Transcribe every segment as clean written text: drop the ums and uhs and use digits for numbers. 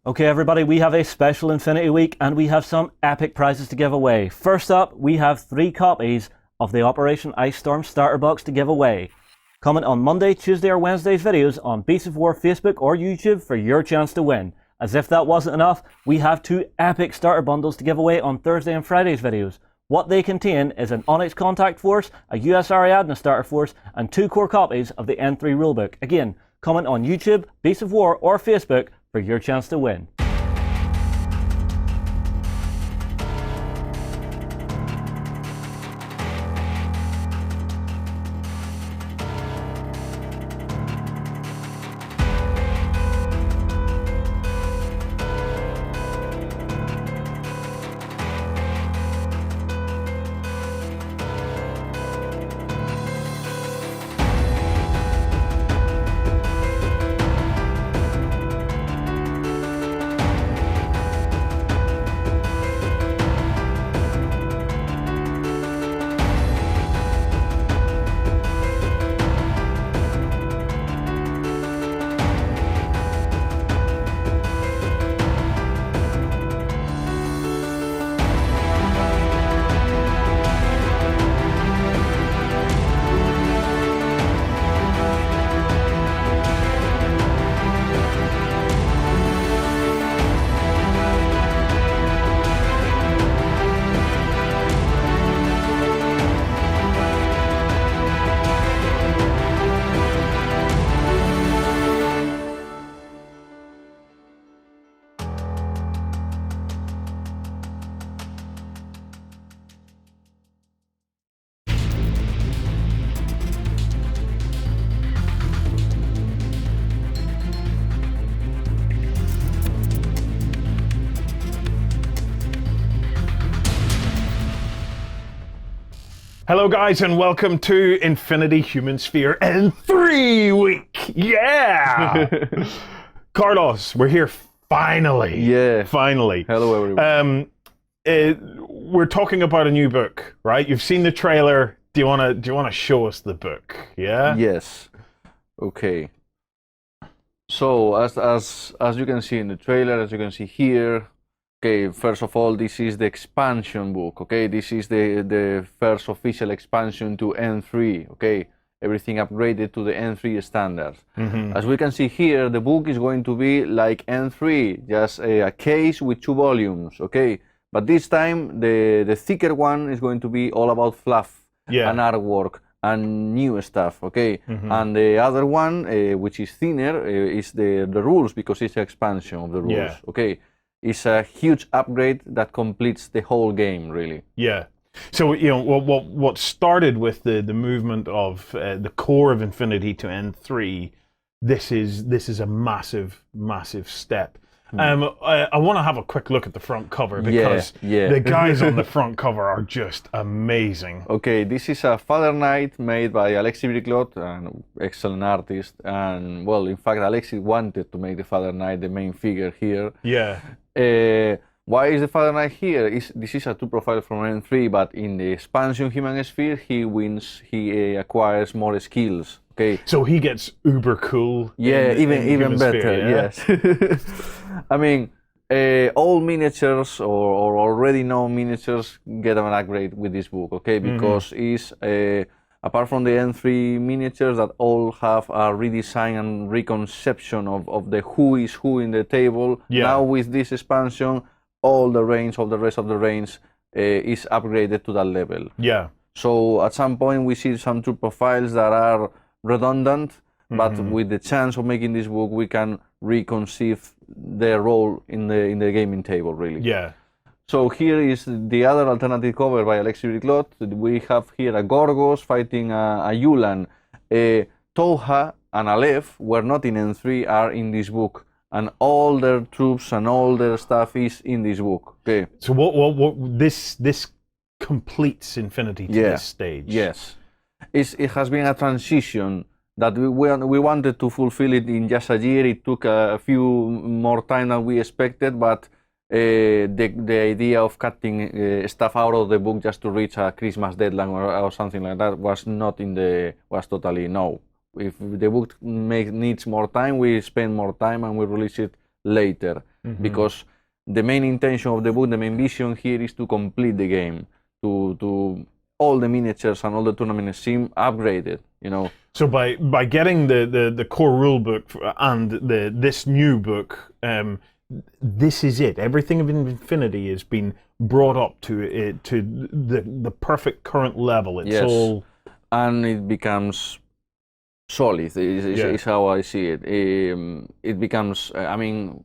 Okay, everybody, we have a special Infinity Week and we have some epic prizes to give away. First up, we have 3 copies of the Operation Ice Storm starter box to give away. Comment on Monday, Tuesday, or Wednesday's videos on Beasts of War Facebook or YouTube for your chance to win. As if that wasn't enough, we have 2 epic starter bundles to give away on Thursday and Friday's videos. What they contain is an Onyx Contact Force, a US Ariadne starter force, and 2 core copies of the N3 Rulebook. Again, comment on YouTube, Beasts of War, or Facebook for your chance to win. Hello guys and welcome to Infinity Human Sphere N3 week! Yeah! Carlos, we're here finally. Yeah. Finally. Hello everyone. We're talking about a new book, right? You've seen the trailer. Do you wanna show us the book? Yeah? Yes. Okay. So as you can see in the trailer, as you can see here, okay, first of all, this is the expansion book, okay? This is the first official expansion to N3, okay? Everything upgraded to the N3 standards. Mm-hmm. As we can see here, the book is going to be like N3, just a case with 2 volumes, okay? But this time, the thicker one is going to be all about fluff and artwork and new stuff, okay? Mm-hmm. And the other one, which is thinner, is the rules, because it's an expansion of the rules, okay? It's a huge upgrade that completes the whole game, really. Yeah. So what started with the movement of the core of Infinity to N3, this is a massive step. I want to have a quick look at the front cover because the guys on the front cover are just amazing. Okay, this is a Father Knight made by Alexis Briclot, an excellent artist, and well, in fact, Alexis wanted to make the Father Knight the main figure here. Yeah. Why is the Father Knight here? This is a 2 profile from N3, but in the expansion Human Sphere, he acquires more skills. Okay. So he gets uber cool. Yeah, even better. Sphere, Yes. I mean, all miniatures or already known miniatures get an upgrade with this book. Okay, because it's apart from the N3 miniatures that all have a redesign and reconception of the who is who in the table. Yeah. Now with this expansion, all the range of the rest of the range is upgraded to that level. Yeah. So at some point we see some 2 profiles that are redundant, but with the chance of making this book, we can reconceive their role in the gaming table, really. Yeah. So here is the other alternative cover by Alexis Briclot. We have here a Gorgos fighting a Yulan. Toha and Aleph were not in N3, are in this book. And all their troops and all their stuff is in this book. Okay. So what this completes Infinity to this stage. Yes. It has been a transition that we wanted to fulfill it in just a year. It took a few more time than we expected, but the idea of cutting stuff out of the book just to reach a Christmas deadline or something like that was totally no. If the book needs more time, we spend more time and we release it later, because the main intention of the book, the main vision here is to complete the game, to all the miniatures and all the tournament seem upgraded, you know. So by getting the core rule book and this new book, this is it. Everything of Infinity has been brought up to the perfect current level. It's all, and it becomes solid. Is how I see it. It becomes. I mean,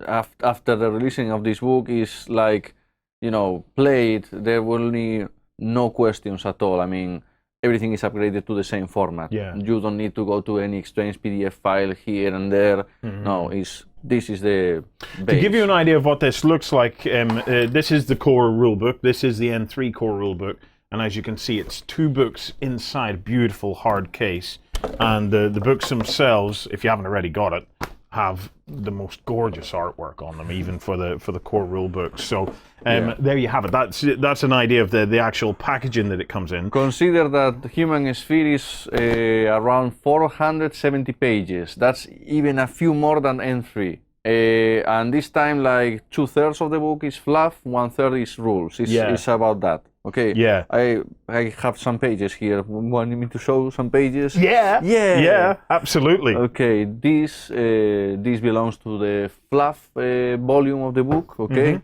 after the releasing of this book is like, you know, played. There will be no questions at all. I mean, everything is upgraded to the same format. Yeah. You don't need to go to any strange PDF file here and there. No, this is the base. To give you an idea of what this looks like, this is the core rulebook. This is the N3 core rulebook. And as you can see, it's 2 books inside, beautiful hard case. And the books themselves, if you haven't already got it, have the most gorgeous artwork on them, even for the core rulebook. So there you have it. That's an idea of the actual packaging that it comes in. Consider that Human Sphere is around 470 pages. That's even a few more than N3. And this time, like 2/3 of the book is fluff, 1/3 is rules. It's about that. Okay. Yeah. I have some pages here. Want me to show some pages? Yeah, absolutely. Okay, this belongs to the fluff volume of the book. Okay,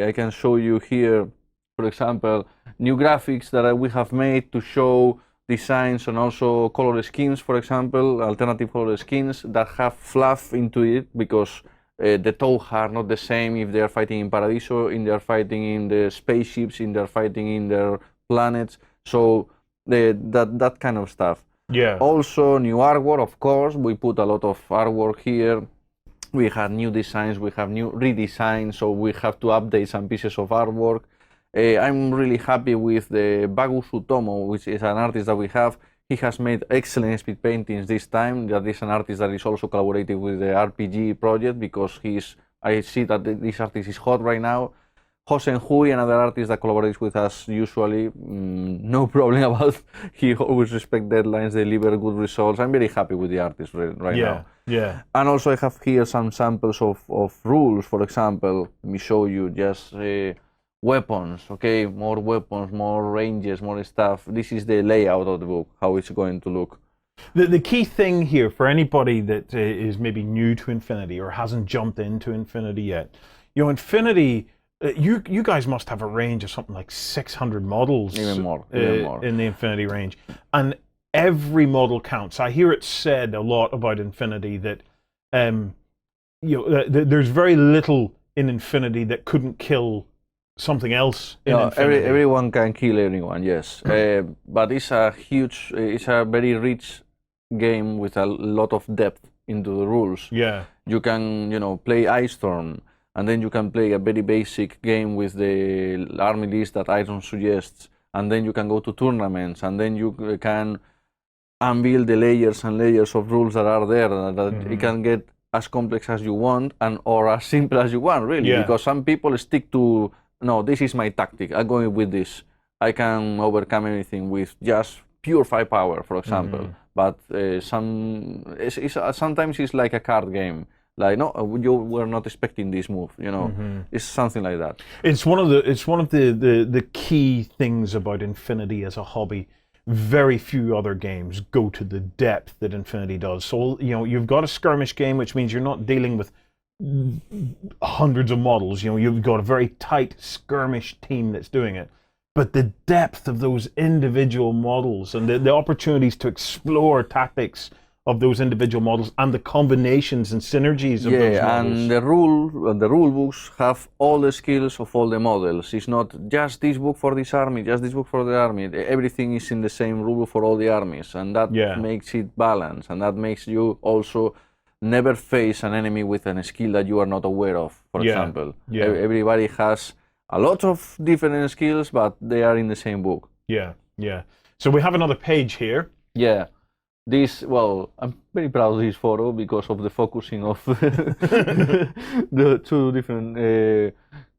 I can show you here, for example, new graphics that we have made to show designs and also color schemes. For example, alternative color schemes that have fluff into it, because the Tauha are not the same if they are fighting in Paradiso, if they are fighting in the spaceships, if they are fighting in their planets. So that kind of stuff. Yeah. Also, new artwork, of course. We put a lot of artwork here. We have new designs, we have new redesigns, so we have to update some pieces of artwork. I'm really happy with the Bagu Sutomo, which is an artist that we have. He has made excellent speed paintings this time. That is an artist that is also collaborating with the RPG project, because I see that this artist is hot right now. Hosen Hui, another artist that collaborates with us usually, no problem about. He always respects deadlines, deliver good results. I'm very happy with the artist right now. Yeah. And also I have here some samples of rules. For example, let me show you just weapons, okay? More weapons, more ranges, more stuff. This is the layout of the book, how it's going to look. The key thing here for anybody that is maybe new to Infinity or hasn't jumped into Infinity yet, you know, Infinity, you guys must have a range of something like 600 models. Even more. In the Infinity range. And every model counts. I hear it said a lot about Infinity that there's very little in Infinity that couldn't kill something else in Infinity. Everyone can kill anyone, yes. But it's a very rich game with a lot of depth into the rules. Yeah. You can, play Ice Storm, and then you can play a very basic game with the army list that Iron suggests, and then you can go to tournaments, and then you can unveil the layers and layers of rules that are there, that it can get as complex as you want or as simple as you want, really. Yeah. Because some people stick to, no, this is my tactic, I'm going with this. I can overcome anything with just pure firepower, for example. But sometimes it's like a card game. Like, no, you were not expecting this move, It's something like that. It's one of the key things about Infinity as a hobby. Very few other games go to the depth that Infinity does. So, you've got a skirmish game, which means you're not dealing with hundreds of models. You've got a very tight skirmish team that's doing it. But the depth of those individual models and the opportunities to explore tactics of those individual models and the combinations and synergies of those models. Yeah, and the rule books have all the skills of all the models. It's not just this book for this army, just this book for the army. Everything is in the same rule for all the armies, and that makes it balanced, and that makes you also never face an enemy with a skill that you are not aware of, for example. Yeah. Everybody has a lot of different skills, but they are in the same book. Yeah. So we have another page here. Yeah. I'm very proud of this photo because of the focusing of the two different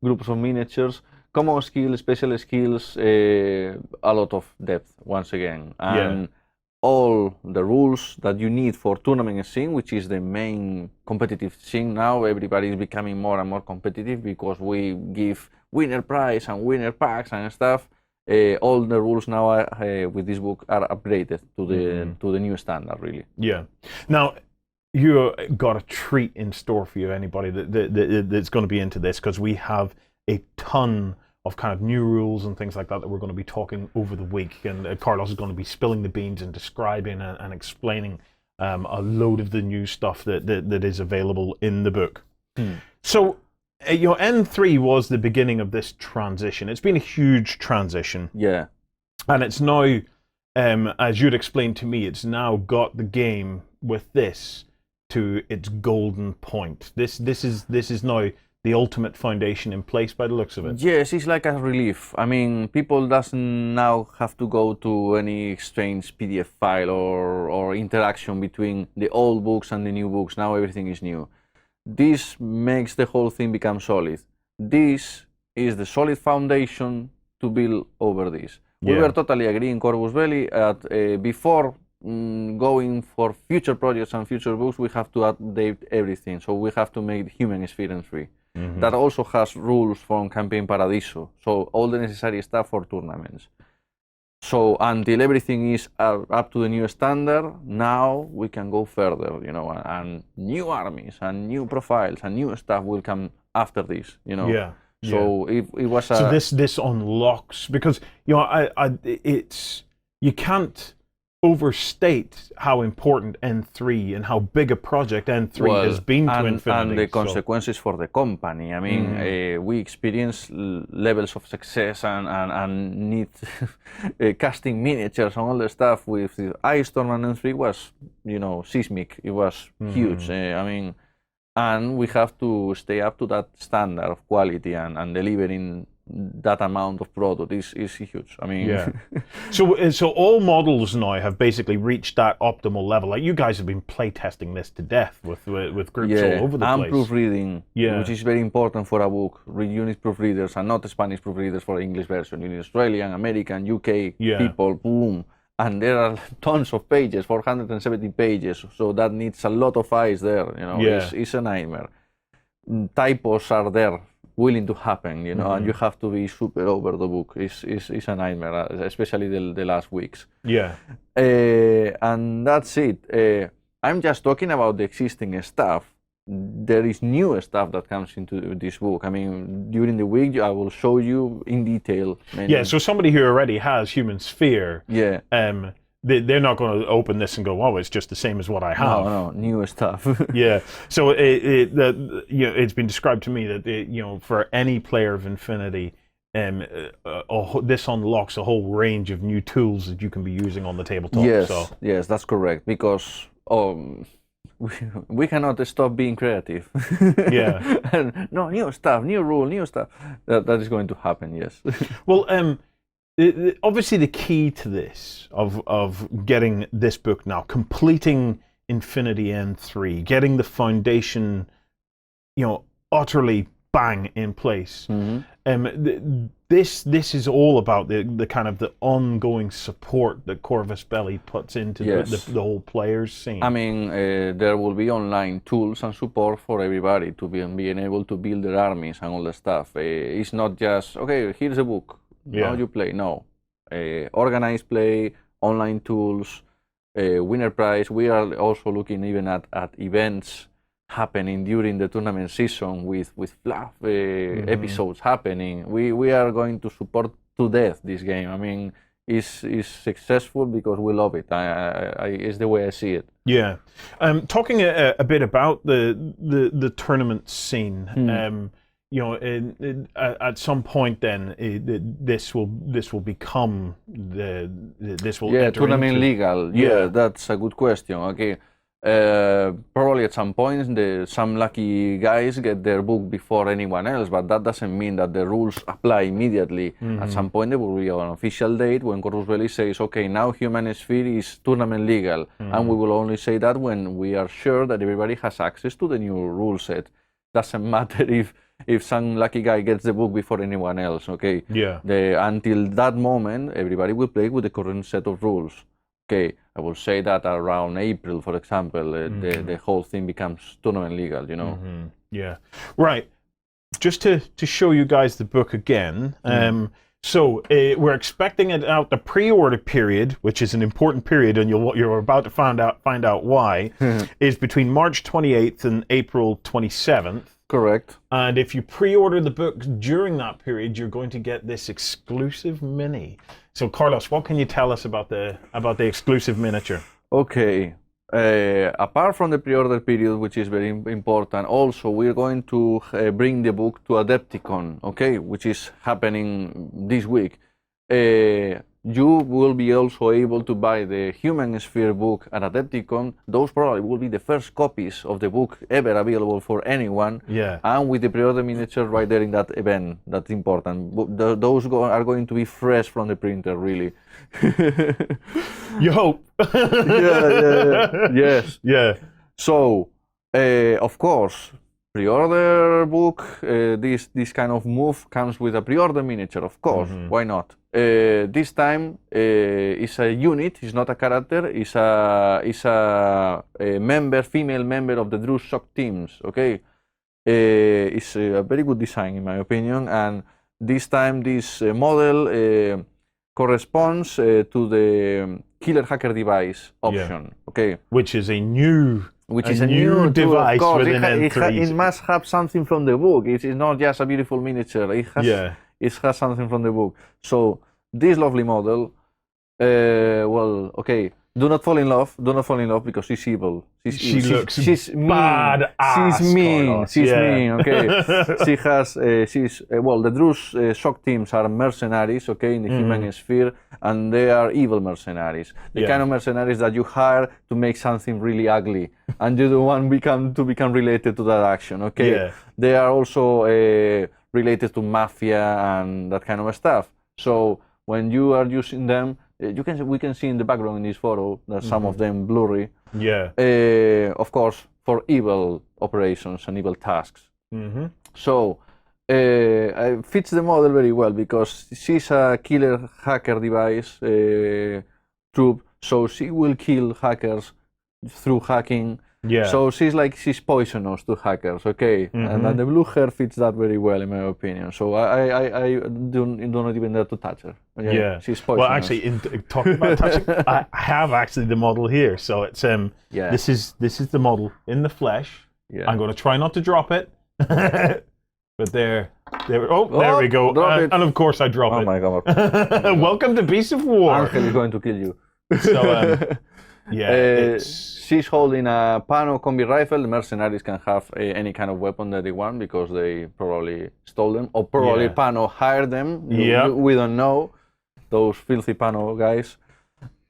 groups of miniatures. Common skills, special skills, a lot of depth, once again. And all the rules that you need for tournament scene, which is the main competitive scene now. Everybody is becoming more and more competitive because we give winner prize and winner packs and stuff. All the rules now with this book are upgraded to the new standard, really. Yeah. Now, you got a treat in store for you, anybody that's going to be into this, because we have a ton of kind of new rules and things like that we're going to be talking over the week, and Carlos is going to be spilling the beans and describing and explaining a load of the new stuff that is available in the book. So, N3 was the beginning of this transition. It's been a huge transition. Yeah. And it's now, as you'd explained to me, it's now got the game with this to its golden point. This is now the ultimate foundation in place by the looks of it. Yes, it's like a relief. I mean, people doesn't now have to go to any strange PDF file or interaction between the old books and the new books. Now everything is new. This makes the whole thing become solid. This is the solid foundation to build over this. We were totally agreeing, Corvus Belli, before going for future projects and future books, we have to update everything. So we have to make human experience free. That also has rules from Campaign Paradiso. So all the necessary stuff for tournaments. So until everything is up to the new standard, now we can go further, and new armies and new profiles and new stuff will come after this, Yeah. So it was so this unlocks, because it's, you can't overstate how important N3 and how big a project N3 has been to Infinity. And the consequences for the company. I mean, we experience levels of success and need casting miniatures and all the stuff with the Ice Storm, and N3 was, seismic. It was huge. And we have to stay up to that standard of quality and delivering that amount of product is huge. So all models now have basically reached that optimal level. Like, you guys have been playtesting this to death with groups all over the place. And proofreading, which is very important for a book. You need proofreaders and not Spanish proofreaders for the English version. You need Australian, American, UK people, boom. And there are tons of pages, 470 pages, so that needs a lot of eyes there. It's a nightmare. Typos are there, willing to happen, and you have to be super over the book. It's a nightmare, especially the last weeks. Yeah. And that's it. I'm just talking about the existing stuff. There is new stuff that comes into this book. I mean, during the week, I will show you in detail. So somebody who already has Human Sphere, they're not going to open this and go, "Oh, it's just the same as what I have." No, new stuff. So it's been described to me that for any player of Infinity, this unlocks a whole range of new tools that you can be using on the tabletop. Yes, that's correct. Because we cannot stop being creative. And new stuff, new rule, new stuff. That is going to happen. Yes. Well, obviously the key to this of getting this book now, completing Infinity N3, getting the foundation, utterly bang in place. This is all about the kind of the ongoing support that Corvus Belli puts into the whole players scene. I mean, there will be online tools and support for everybody to being able to build their armies and all the stuff. It's not just, okay, here's a book, now you play. No, organized play, online tools, winner prize. We are also looking even at events happening during the tournament season with fluff episodes happening. We are going to support to death this game. I mean, it's successful because we love it. It's the way I see it. Yeah. Talking a bit about the tournament scene. At some point, then this will become this will enter tournament into... legal. Yeah, that's a good question. Okay. Probably at some point some lucky guys get their book before anyone else, but that doesn't mean that the rules apply immediately. At some point there will be an official date when Corvus Belli says, okay, now Human Sphere is tournament legal, and we will only say that when we are sure that everybody has access to the new rule set. Doesn't matter if some lucky guy gets the book before anyone else, okay? Yeah. Until that moment, everybody will play with the current set of rules. Okay, I will say that around April, for example, the whole thing becomes tournament legal, you know. Yeah. Right. Just to show you guys the book again. So we're expecting it out the pre-order period, which is an important period, and you're about to find out why, is between March 28th and April 27th. Correct. And if you pre-order the book during that period, you're going to get this exclusive mini. So Carlos, what can you tell us about the exclusive miniature? Okay. Apart from the pre-order period, which is very important, also we're going to bring the book to Adepticon, okay, which is happening this week. You will be also able to buy the Human Sphere book at Adepticon. Those probably will be the first copies of the book ever available for anyone. Yeah. And with the pre-order miniature right there in that event, that's important. Those are going to be fresh from the printer, really. You hope. Yes. Yeah. So, of course, pre-order book, this kind of move comes with a pre-order miniature, of course. Why not? This time it's a unit, it's not a character, it's a member, female member of the Drew Shock teams, okay? It's a very good design in my opinion, and this time this model corresponds to the killer hacker device option, okay? Which is a new tool, device of course. within N3. It must have something from the book. It is not just a beautiful miniature. It has something from the book. So this lovely model, well, okay. Do not fall in love. Do not fall in love because she's evil. She's mean. Bad ass, she's mean. Carlos. She's mean. Okay. She has. Well, the Drew's shock teams are mercenaries. Okay, in the human sphere, and they are evil mercenaries. The kind of mercenaries that you hire to make something really ugly, and you don't want to become related to that action. Okay. Yeah. They are also related to mafia and that kind of stuff. So when you are using them. We can see in the background in this photo that some of them blurry. Yeah. Of course, for evil operations and evil tasks. So it fits the model very well because she's a killer hacker device troop. So she will kill hackers through hacking. Yeah. So she's poisonous to hackers, okay? And the blue hair fits that very well, in my opinion. So I do not even dare to touch her. Okay? Yeah. She's poisonous. Well, actually, talking about touching, I have actually the model here. So it's this is the model in the flesh. Yeah. I'm going to try not to drop it, but there we go. Drop it. And of course I drop it. Oh my God! Welcome to Beast of War. Angel is going to kill you. So she's holding a Pano combi rifle. The mercenaries can have any kind of weapon that they want because they probably stole them, or probably Pano hired them. We don't know. Those filthy Pano guys.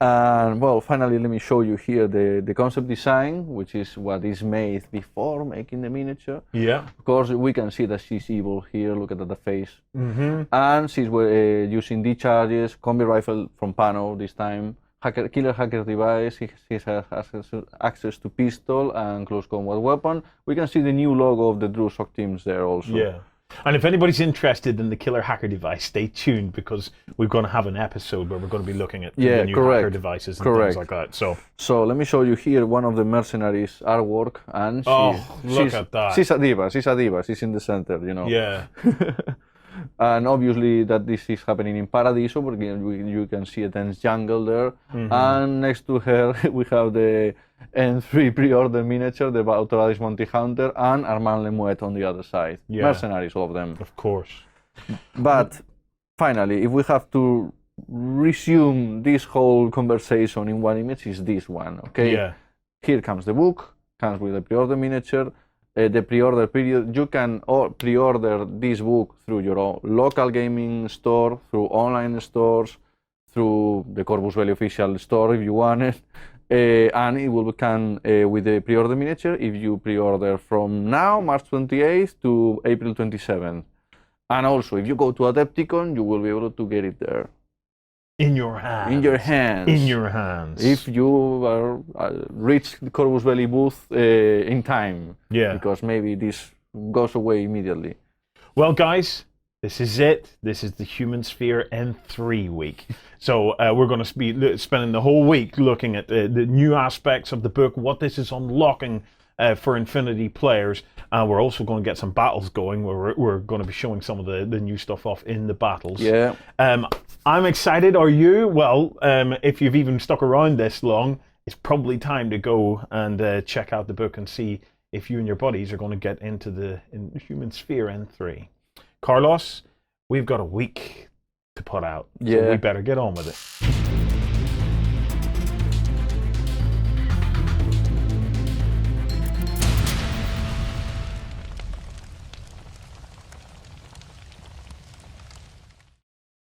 And well, finally, let me show you here the concept design, which is what is made before making the miniature. Yeah. Of course, we can see that she's evil here. Look at the face. And she's using D-charges, combi rifle from Pano this time. Killer hacker device, he has access to pistol and close combat weapon. We can see the new logo of the Drew Shock teams there also. Yeah. And if anybody's interested in the killer hacker device, stay tuned because we're going to have an episode where we're going to be looking at the new hacker devices and things like that. So let me show you here one of the mercenaries' artwork, and look at that. She's a diva. She's in the center, you know. Yeah. And obviously that this is happening in Paradiso, but you can see a dense jungle there. And next to her we have the N3 pre-order miniature, the Authorized Monty Hunter, and Armand Lemuet on the other side. Yeah. Mercenaries, all of them. Of course. But finally, if we have to resume this whole conversation in one image, is this one, okay? Yeah. Here comes the book, comes with the pre-order miniature. The pre-order period, you can pre-order this book through your own local gaming store, through online stores, through the Corvus Belli official store if you want it, and it will come with the pre-order miniature if you pre-order from now, March 28th to April 27th. And also, if you go to Adepticon, you will be able to get it there. In your hands. In your hands. In your hands. If you reach the Corvus Belli booth in time. Yeah. Because maybe this goes away immediately. Well, guys, This is it. This is the Human Sphere N3 week. So we're going to be spending the whole week looking at the new aspects of the book, what this is unlocking for Infinity players. And we're also going to get some battles going where we're going to be showing some of the new stuff off in the battles. Yeah. I'm excited. Are you? Well, if you've even stuck around this long, it's probably time to go and check out the book and see if you and your buddies are going to get into the Human Sphere N3. Carlos, we've got a week to put out, so we better get on with it.